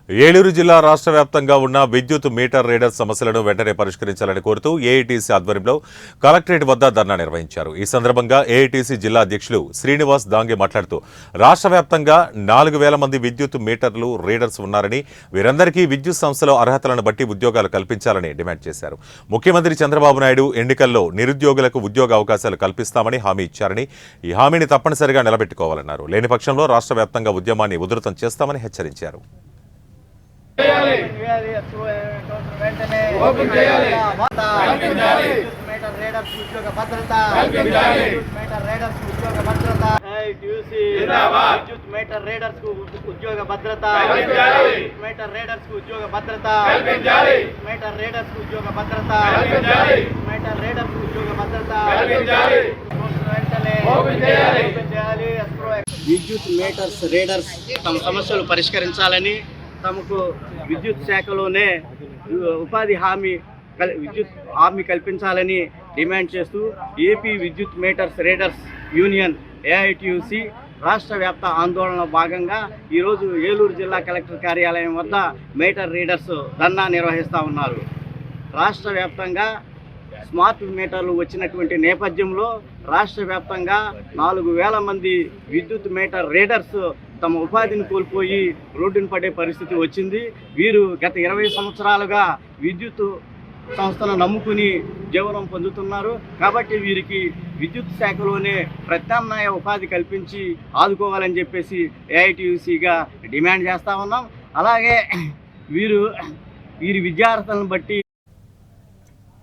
ఏలూరు జిల్లా రాష్ట్ర వ్యాప్తంగా ఉన్న విద్యుత్ మీటర్ రీడర్ సమస్యలను వెంటనే పరిష్కరించాలని కోరుతూ ఏఐటీసీ ఆధ్వర్యంలో కలెక్టరేట్ వద్ద ధర్నా నిర్వహించారు. ఈ సందర్భంగా ఏఐటీసీ జిల్లా అధ్యక్షులు శ్రీనివాస్ దాంగే మాట్లాడుతూ రాష్ట్ర వ్యాప్తంగా 4,000 మంది విద్యుత్ మీటర్లు రీడర్స్ ఉన్నారని, వీరందరికీ విద్యుత్ సంస్థలో అర్హతలను బట్టి ఉద్యోగాలు కల్పించాలని డిమాండ్ చేశారు. ముఖ్యమంత్రి చంద్రబాబు నాయుడు ఎన్నికల్లో నిరుద్యోగులకు ఉద్యోగ అవకాశాలు కల్పిస్తామని హామీ ఇచ్చారని, ఈ హామీని తప్పనిసరిగా నిలబెట్టుకోవాలన్నారు. లేని పక్షంలో రాష్ట్ర వ్యాప్తంగా ఉద్యమాన్ని ఉధృతం చేస్తామని హెచ్చరించారు. విద్యుత్ మీటర్స్ రీడర్స్ తమ సమస్యలు పరిష్కరించాలని, తమకు విద్యుత్ శాఖలోనే ఉపాధి విద్యుత్ హామీ కల్పించాలని డిమాండ్ చేస్తూ ఏపీ విద్యుత్ మీటర్స్ రీడర్స్ యూనియన్ ఏఐటీయూసీ రాష్ట్ర వ్యాప్త ఆందోళనలో భాగంగా ఈరోజు ఏలూరు జిల్లా కలెక్టర్ కార్యాలయం వద్ద మీటర్ రీడర్స్ ధర్నా నిర్వహిస్తూ ఉన్నారు. రాష్ట్ర వ్యాప్తంగా స్మార్ట్ మీటర్లు వచ్చినటువంటి నేపథ్యంలో రాష్ట్ర వ్యాప్తంగా 4,000 మంది విద్యుత్ మీటర్ రీడర్స్ తమ ఉపాధిని కోల్పోయి రోడ్డున పడే పరిస్థితి వచ్చింది. వీరు గత 20 సంవత్సరాలుగా విద్యుత్ సంస్థను నమ్ముకుని జీవనం పొందుతున్నారు. కాబట్టి వీరికి విద్యుత్ శాఖలోనే ప్రత్యామ్నాయ ఉపాధి కల్పించి ఆదుకోవాలని చెప్పేసి ఏఐటీయూసీగా డిమాండ్ చేస్తూ ఉన్నాం. అలాగే వీరి విద్యార్థులను బట్టి